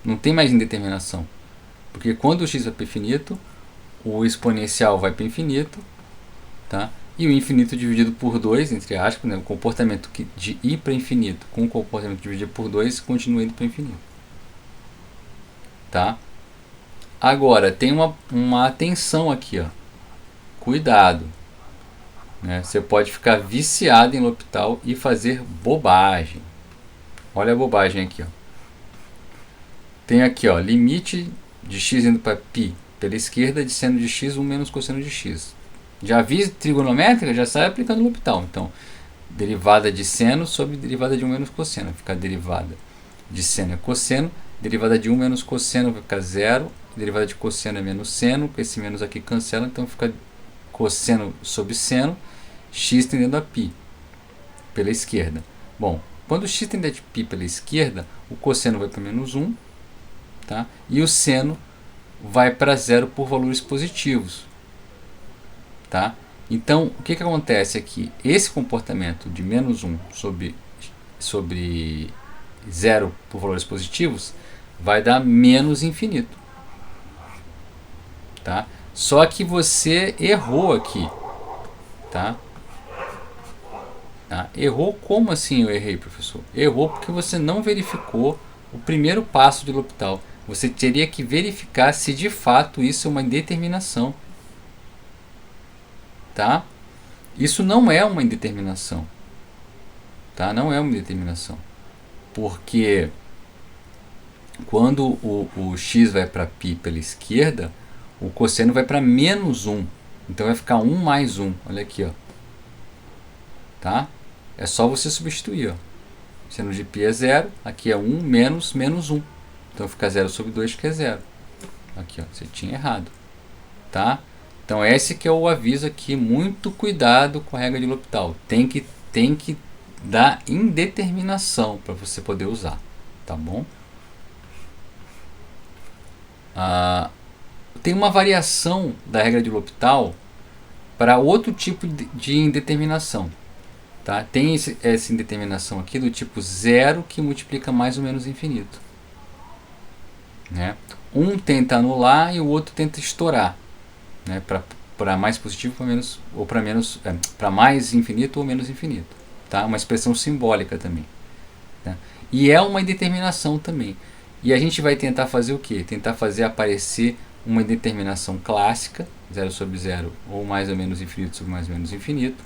S1: Não tem mais indeterminação. Porque quando o x vai para infinito, o exponencial vai para infinito. Tá? E o infinito dividido por 2, entre aspas, né? O comportamento de ir para infinito com o comportamento dividido por 2 continua indo para infinito. Tá? Agora, tem uma atenção aqui. Ó. Cuidado. Né? Você pode ficar viciado em L'Hopital e fazer bobagem. Olha a bobagem aqui. Ó. Tem aqui, ó, limite de x indo para π pela esquerda de seno de x 1 menos cosseno de x. Já vi trigonométrica, já sai aplicando L'Hopital. Então, derivada de seno sobre derivada de 1 menos cosseno. Fica derivada de seno é cosseno, derivada de 1 menos cosseno vai ficar 0, derivada de cosseno é menos seno, com esse menos aqui cancela, então fica cosseno sobre seno, x tendendo a π pela esquerda. Bom, quando x tende a π pela esquerda, o cosseno vai para menos 1, tá? E o seno vai para 0 por valores positivos. Tá? Então, o que acontece aqui? Esse comportamento de menos 1 sobre 0 por valores positivos vai dar menos infinito. Tá? Só que você errou aqui. Tá? Tá? Errou como assim eu errei, professor? Errou porque você não verificou o primeiro passo de L'Hopital. Você teria que verificar se de fato isso é uma indeterminação. Tá? Isso não é uma indeterminação. Tá? Não é uma indeterminação. Porque quando o x vai para π pela esquerda, o cosseno vai para menos 1. Então vai ficar 1 mais 1. Olha aqui. Ó. Tá? É só você substituir. Ó. Seno de π é 0. Aqui é 1 menos menos 1. Então fica 0 sobre 2, que é 0. Aqui, ó, você tinha errado. Tá? Então esse que é o aviso aqui, muito cuidado com a regra de L'Hopital. Tem que dar indeterminação para você poder usar, tá bom? Tem uma variação da regra de L'Hopital para outro tipo de indeterminação. Tá? Tem essa indeterminação aqui do tipo 0 que multiplica mais ou menos infinito. Né? Um tenta anular e o outro tenta estourar. Né, para mais positivo para menos, ou para menos, para mais infinito ou menos infinito, tá? Uma expressão simbólica também, tá? E é uma indeterminação também. E a gente vai tentar fazer o quê? Tentar fazer aparecer uma indeterminação clássica, 0 sobre 0 ou mais ou menos infinito sobre mais ou menos infinito,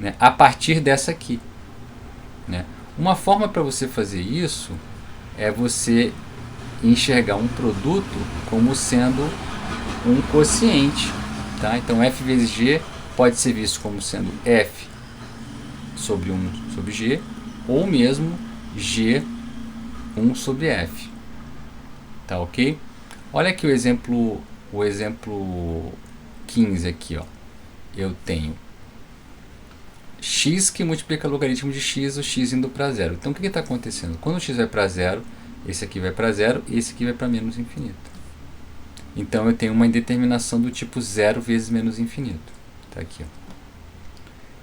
S1: né, a partir dessa aqui, né? Uma forma para você fazer isso é você enxergar um produto como sendo um quociente, tá? Então f vezes g pode ser visto como sendo f sobre 1 sobre g, ou mesmo g 1 sobre f, tá ok? Olha aqui o exemplo 15 aqui, ó. Eu tenho x que multiplica logaritmo de x, o x indo para 0. Então o que está acontecendo? Quando o x vai para 0, esse aqui vai para 0 e esse aqui vai para menos infinito. Então eu tenho uma indeterminação do tipo 0 vezes menos infinito. Tá aqui, ó.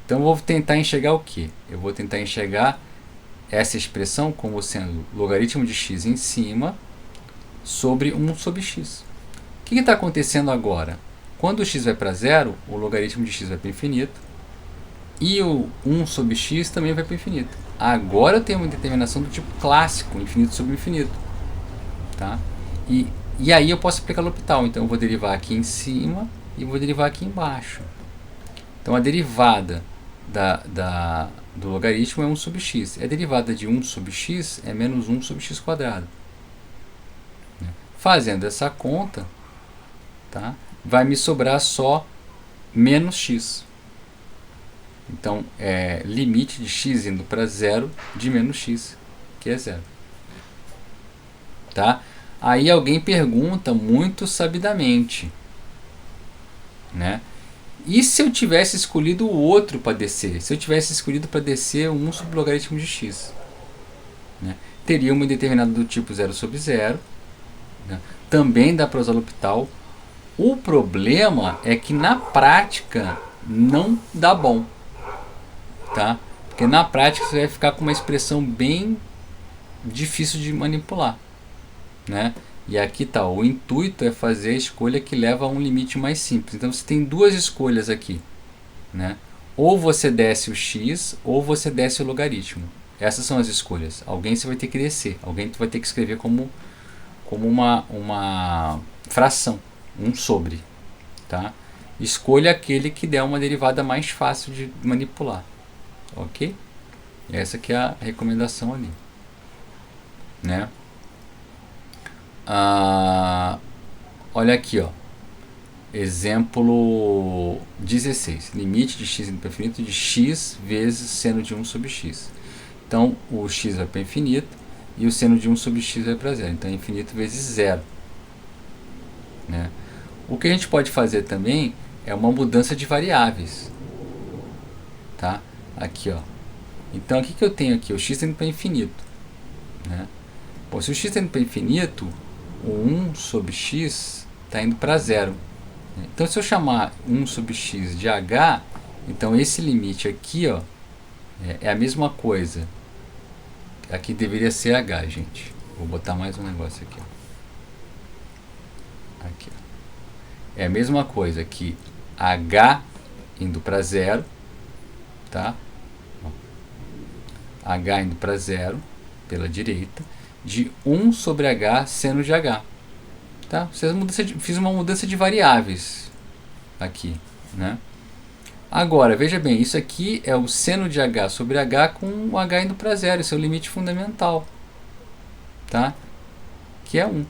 S1: Então eu vou tentar enxergar o que? Eu vou tentar enxergar essa expressão como sendo logaritmo de x em cima sobre 1 sobre x. O que está acontecendo agora? Quando o x vai para 0, o logaritmo de x vai para infinito e o 1 sobre x também vai para infinito. Agora eu tenho uma determinação do tipo clássico, infinito sobre infinito. Tá? E aí eu posso aplicar L'Hopital. Então eu vou derivar aqui em cima e vou derivar aqui embaixo. Então a derivada do logaritmo é 1 sobre x. A derivada de 1 sobre x é menos 1 sobre x quadrado. Fazendo essa conta, tá? vai me sobrar só menos x. Então, limite de x indo para zero de menos x, que é zero. Tá? Aí alguém pergunta muito sabidamente, né? E se eu tivesse escolhido o outro para descer? Se eu tivesse escolhido para descer 1 sobre o logaritmo de x, né? Teria uma indeterminada do tipo 0 sobre 0. Né? Também dá para usar L'Hopital. O problema é que na prática não dá bom. Tá? Porque na prática você vai ficar com uma expressão bem difícil de manipular. Né? E aqui tá, o intuito é fazer a escolha que leva a um limite mais simples. Então você tem duas escolhas aqui, né? Ou você desce o x, ou você desce o logaritmo. Essas são as escolhas. Alguém você vai ter que descer, alguém vai ter que escrever como uma fração, 1 sobre. Tá? Escolha aquele que der uma derivada mais fácil de manipular. Ok? Essa que é a recomendação ali. Né? Olha aqui, ó. Exemplo 16. Limite de x indo para infinito de x vezes seno de 1 sobre x. Então, o x vai para infinito e o seno de 1 sobre x vai para zero. Então, é infinito vezes zero. Né? O que a gente pode fazer também é uma mudança de variáveis. Tá? Aqui, ó. Então, o que eu tenho aqui? O x está indo para infinito. Né? Bom, se o x está indo para infinito, o 1 sobre x está indo para zero. Então, se eu chamar 1 sobre x de h, então esse limite aqui, ó, é a mesma coisa. Aqui deveria ser h, gente. Vou botar mais um negócio aqui. Ó. Aqui, ó. É a mesma coisa que h indo para zero, tá? H indo para zero pela direita, de 1 sobre h seno de h. Tá? Fiz uma mudança de variáveis aqui. Né? Agora, veja bem, isso aqui é o seno de h sobre h com o h indo para zero. Esse é o limite fundamental. Tá? Que é 1.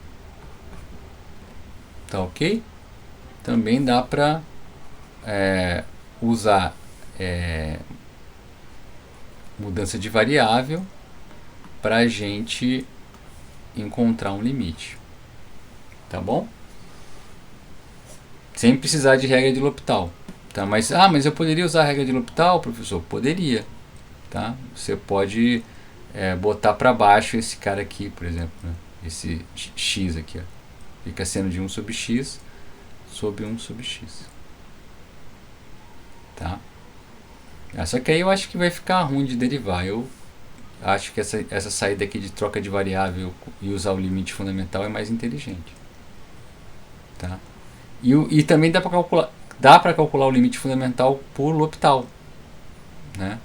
S1: Tá ok? Também dá para usar mudança de variável para a gente encontrar um limite. Tá bom? Sem precisar de regra de L'Hopital. Tá? Mas eu poderia usar a regra de L'Hopital, professor? Poderia. Tá? Você pode botar para baixo esse cara aqui, por exemplo. Né? Esse x aqui. Ó. Fica sendo de 1 sobre x sobre 1 sobre x. Tá? Só que aí eu acho que vai ficar ruim de derivar. Eu acho que essa saída aqui de troca de variável e usar o limite fundamental é mais inteligente. Tá? E também dá para calcular o limite fundamental por L'Hopital. Né?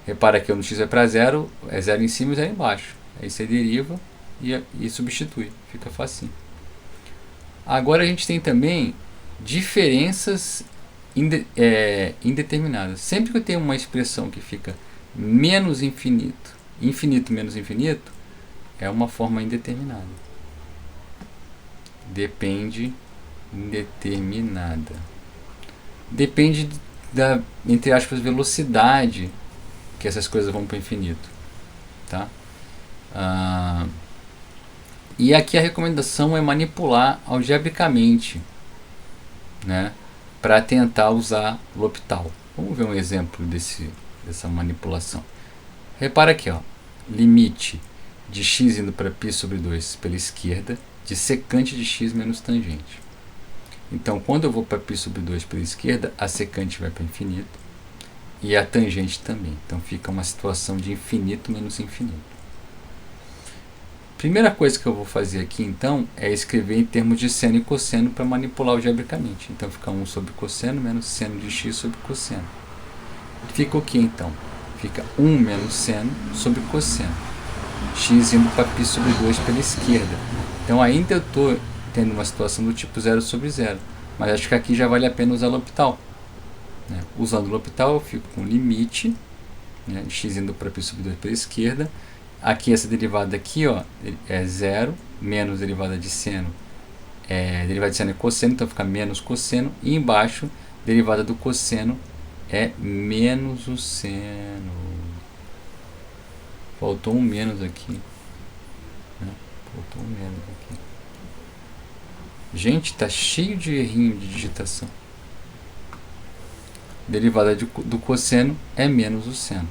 S1: Repara que no x vai para zero, é zero em cima e zero embaixo. Aí você deriva e substitui. Fica facinho. Agora a gente tem também diferenças indeterminadas. Sempre que eu tenho uma expressão que fica menos infinito, infinito menos infinito, é uma forma indeterminada. Depende indeterminada. Depende da, entre aspas, velocidade que essas coisas vão para o infinito. Tá? E aqui a recomendação é manipular algebricamente, né, para tentar usar L'Hopital. Vamos ver um exemplo dessa manipulação. Repara aqui, ó, limite de x indo para π sobre 2 pela esquerda de secante de x menos tangente. Então, quando eu vou para π sobre 2 pela esquerda, a secante vai para infinito e a tangente também. Então, fica uma situação de infinito menos infinito. Primeira coisa que eu vou fazer aqui, então, é escrever em termos de seno e cosseno para manipular algebricamente. Então, fica 1 sobre cosseno menos seno de x sobre cosseno. Fica o que, então? Fica 1 menos seno sobre cosseno. X indo para π sobre 2 pela esquerda. Então, ainda eu estou tendo uma situação do tipo 0 sobre 0. Mas acho que aqui já vale a pena usar L'Hopital. Né? Usando L'Hopital, eu fico com limite, né, de x indo para π sobre 2 pela esquerda. Aqui essa derivada aqui, ó, é 0, menos derivada de seno derivada de seno é cosseno, então fica menos cosseno. E embaixo, derivada do cosseno é menos o seno. Faltou um menos aqui. Né? Faltou um menos aqui. Gente, tá cheio de errinho de digitação. Derivada do cosseno é menos o seno.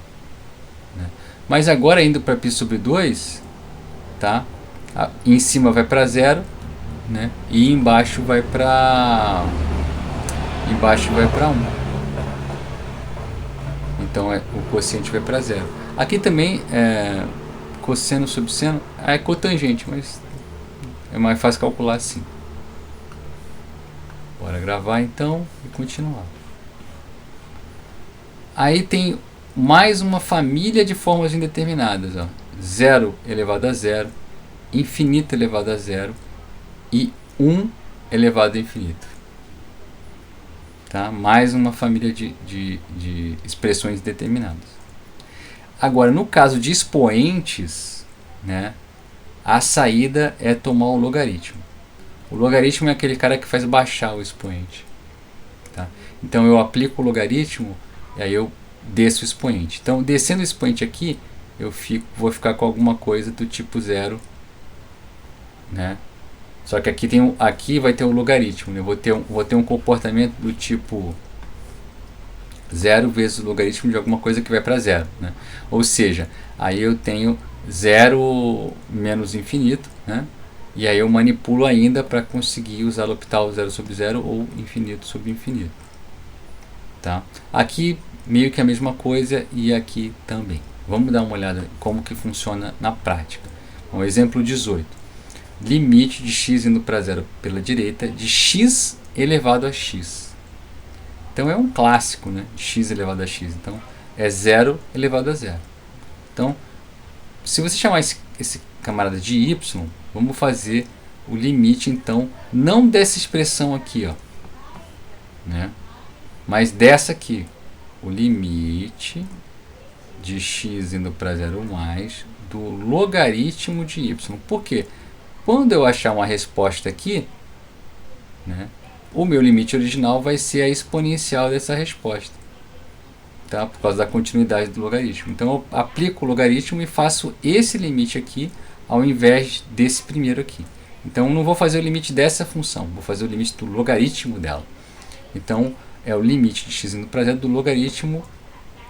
S1: Né? Mas agora, indo para π sobre 2, tá? Em cima vai para 0, né? E embaixo vai para 1. Então o quociente vai para 0. Aqui também cosseno sobre seno é cotangente, mas é mais fácil calcular assim. Bora gravar então e continuar. Aí tem mais uma família de formas indeterminadas. Ó. 0 elevado a 0, infinito elevado a 0 e 1 elevado a infinito. Tá? Mais uma família de expressões determinadas. Agora, no caso de expoentes, né, a saída é tomar o logaritmo. O logaritmo é aquele cara que faz baixar o expoente. Tá? Então eu aplico o logaritmo e aí eu desço o expoente. Então, descendo o expoente aqui, eu vou ficar com alguma coisa do tipo 0. Né? Só que aqui vai ter o logaritmo. Né? Eu vou ter um comportamento do tipo 0 vezes o logaritmo de alguma coisa que vai para 0. Né? Ou seja, aí eu tenho 0 menos infinito, né? E aí eu manipulo ainda para conseguir usar L'Hopital 0 sobre 0 ou infinito sobre infinito. Tá? Aqui meio que a mesma coisa e aqui também. Vamos dar uma olhada como que funciona na prática. Um exemplo 18. Limite de x indo para 0 pela direita de x elevado a x. Então é um clássico, né? De x elevado a x. Então é 0 elevado a 0. Então, se você chamar esse camarada de y, vamos fazer o limite, então, não dessa expressão aqui, ó, né? Mas dessa aqui. O limite de x indo para 0 mais do logaritmo de y. Por quê? Quando eu achar uma resposta aqui, né, o meu limite original vai ser a exponencial dessa resposta. Tá? Por causa da continuidade do logaritmo. Então eu aplico o logaritmo e faço esse limite aqui ao invés desse primeiro aqui. Então eu não vou fazer o limite dessa função, vou fazer o limite do logaritmo dela. Então é o limite de x indo para 0 do logaritmo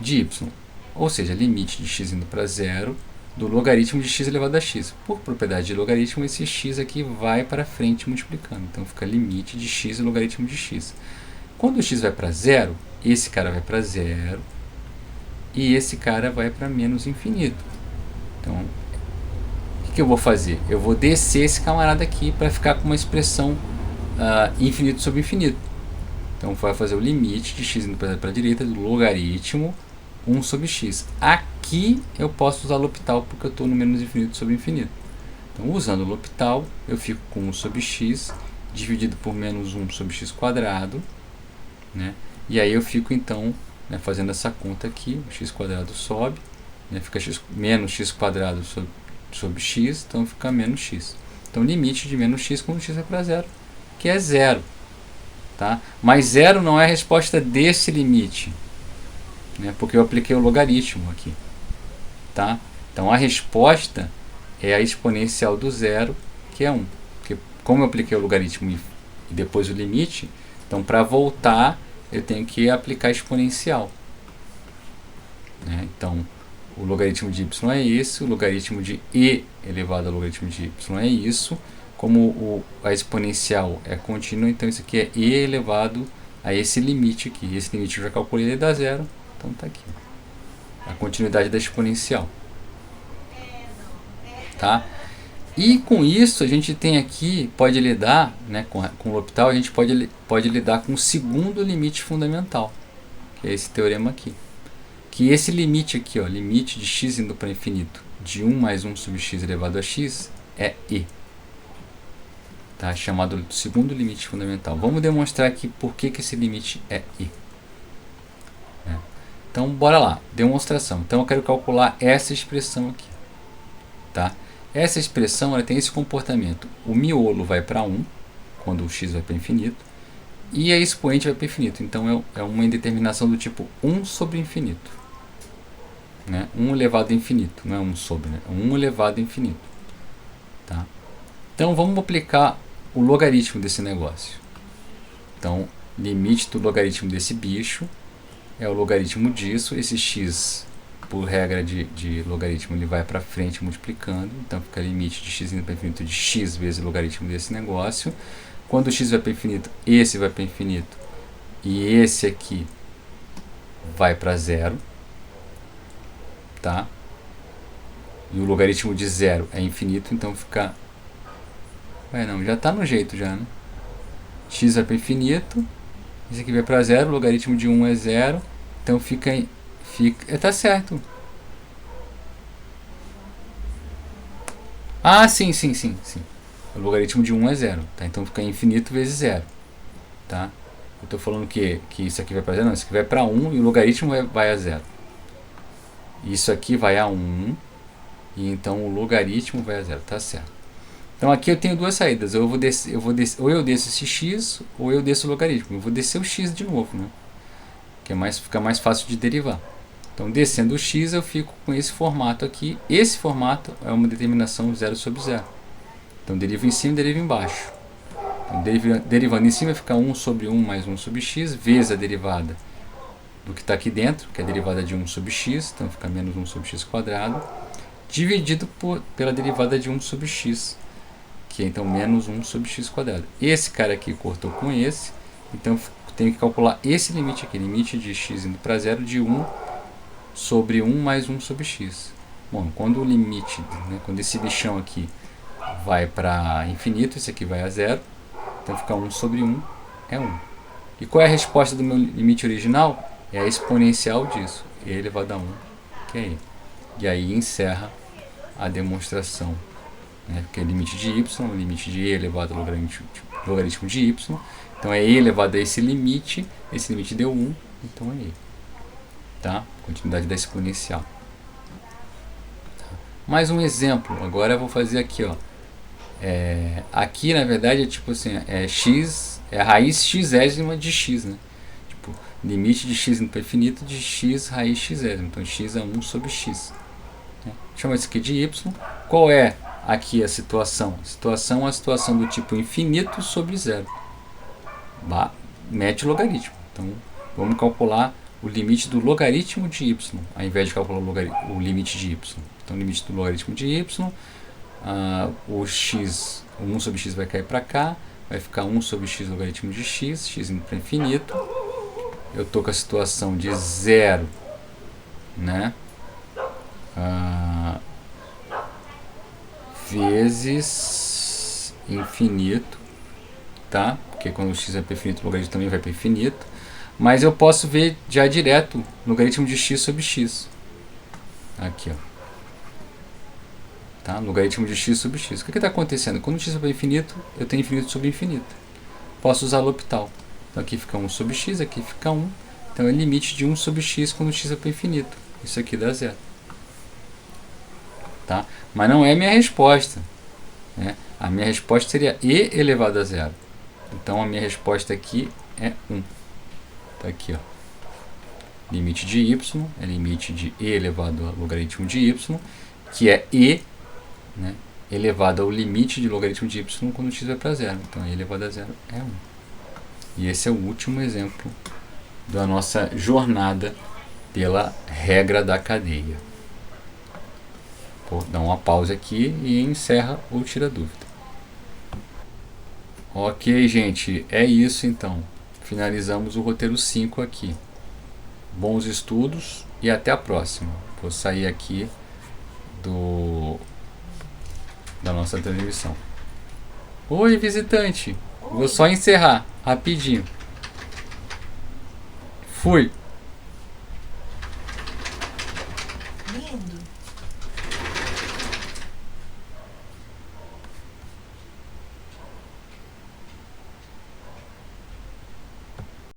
S1: de y. Ou seja, limite de x indo para 0 do logaritmo de x elevado a x. Por propriedade de logaritmo, esse x aqui vai para frente multiplicando. Então fica limite de x e logaritmo de x. Quando o x vai para 0, esse cara vai para 0 e esse cara vai para menos infinito. Então, o que eu vou fazer? Eu vou descer esse camarada aqui para ficar com uma expressão infinito sobre infinito. Então, vai fazer o limite de x indo para a direita do logaritmo 1 sobre x. Aqui eu posso usar L'Hopital porque eu estou no menos infinito sobre infinito. Então, usando o L'Hopital, eu fico com 1 sobre x dividido por menos 1 sobre x quadrado. Né? E aí eu fico então, né, fazendo essa conta aqui, o x quadrado sobe, né, fica menos x quadrado sobre x, então fica menos x. Então limite de menos x quando x é para 0, que é 0. Tá? Mas 0 não é a resposta desse limite, né, porque eu apliquei o logaritmo aqui. Tá? Então a resposta é a exponencial do 0, que é 1. Porque como eu apliquei o logaritmo e depois o limite, então para voltar eu tenho que aplicar exponencial. Né? Então o logaritmo de y é esse, o logaritmo de e elevado ao logaritmo de y é isso. Como a exponencial é contínua, então isso aqui é e elevado a esse limite aqui. Esse limite eu já calculei, ele dá 0, então está aqui. A continuidade da exponencial. Tá? E com isso a gente tem aqui, pode lidar, né, com o L'Hopital, a gente pode lidar com o segundo limite fundamental, que é esse teorema aqui. Que esse limite aqui, ó, limite de x indo para infinito de 1 mais 1 sobre x elevado a x é e. Tá? Chamado segundo limite fundamental. Vamos demonstrar aqui por que esse limite é e. Então bora lá, demonstração. Então eu quero calcular essa expressão aqui. Tá? Essa expressão ela tem esse comportamento. O miolo vai para 1, quando o x vai para infinito, e a expoente vai para infinito. Então é uma indeterminação do tipo 1 sobre infinito. Né? 1 elevado a infinito, não é 1 sobre, né? É 1 elevado a infinito. Tá? Então vamos aplicar o logaritmo desse negócio. Então, limite do logaritmo desse bicho é o logaritmo disso. Esse x, por regra de logaritmo, ele vai para frente multiplicando. Então fica limite de x indo para infinito de x vezes o logaritmo desse negócio. Quando o x vai para infinito, esse vai para infinito. E esse aqui vai para zero. Tá? E o logaritmo de zero é infinito, então fica... Ué, não, já está no jeito já, né? X vai para infinito, esse aqui vai para zero, o logaritmo de 1 é zero, então fica tá certo. Ah, sim. O logaritmo de 1 é zero, tá? Então fica infinito vezes zero, tá? Eu estou falando que isso aqui vai para zero, não, isso aqui vai para 1 e o logaritmo vai a zero. Isso aqui vai a 1 e então o logaritmo vai a zero, tá certo. Então aqui eu tenho duas saídas, ou eu desço esse x, ou eu desço o logaritmo. Eu vou descer o x de novo, né? Que fica mais fácil de derivar. Então descendo o x eu fico com esse formato aqui. Esse formato é uma determinação 0 sobre 0. Então derivo em cima e derivo embaixo. Então, derivando em cima fica 1 sobre 1 mais 1 sobre x, vezes a derivada do que está aqui dentro, que é a derivada de 1 sobre x, então fica menos 1 sobre x quadrado, dividido pela derivada de 1 sobre x, que é então menos 1 sobre x quadrado. Esse cara aqui cortou com esse, então tenho que calcular esse limite aqui, limite de x indo para zero de 1 sobre 1 mais 1 sobre x. Bom, quando o limite, né, quando esse bichão aqui vai para infinito, esse aqui vai a zero, então fica 1 sobre 1 é 1. E qual é a resposta do meu limite original? É a exponencial disso, e elevado a 1, que é e. E aí encerra a demonstração. Né? Porque é limite de y, limite de e elevado ao logaritmo de y. Então é e elevado a esse limite deu 1, então é e. Tá? Continuidade da exponencial. Tá? Mais um exemplo, agora eu vou fazer aqui, ó. Aqui na verdade é tipo assim, x, é a raiz xésima de x, né? Tipo, limite de x indo para infinito de x raiz xésima, então x é 1 sobre x. Né? Chama isso aqui de y. Qual é aqui a situação? A situação é a situação do tipo infinito sobre zero. Mete o logaritmo. Então vamos calcular o limite do logaritmo de y, ao invés de calcular o limite de y. Então o limite do logaritmo de y, o x, o 1 sobre x vai cair para cá, vai ficar 1 sobre x logaritmo de x, x indo para infinito. Eu estou com a situação de zero, né? Vezes infinito, tá? Porque quando o x vai para infinito, o logaritmo também vai para infinito. Mas eu posso ver já direto logaritmo de x sobre x. Aqui, ó. Tá? Logaritmo de x sobre x. O que está acontecendo? Quando o x vai para infinito, eu tenho infinito sobre infinito. Posso usar L'Hopital. Então aqui fica 1 sobre x, aqui fica 1. Então é limite de 1 sobre x quando o x vai para infinito. Isso aqui dá zero. Tá? Mas não é a minha resposta. Né? A minha resposta seria e elevado a zero. Então a minha resposta aqui é 1. Tá aqui, ó. Limite de y é limite de e elevado ao logaritmo de y, que é e, né, elevado ao limite de logaritmo de y quando x vai para zero. Então e elevado a zero é 1. E esse é o último exemplo da nossa jornada pela regra da cadeia. Vou dar uma pausa aqui e encerra ou tira dúvida. Ok, gente, é isso então. Finalizamos o roteiro 5 aqui. Bons estudos e até a próxima. Vou sair aqui da nossa transmissão. Oi, visitante. Vou só encerrar rapidinho. Fui.
S2: Lindo.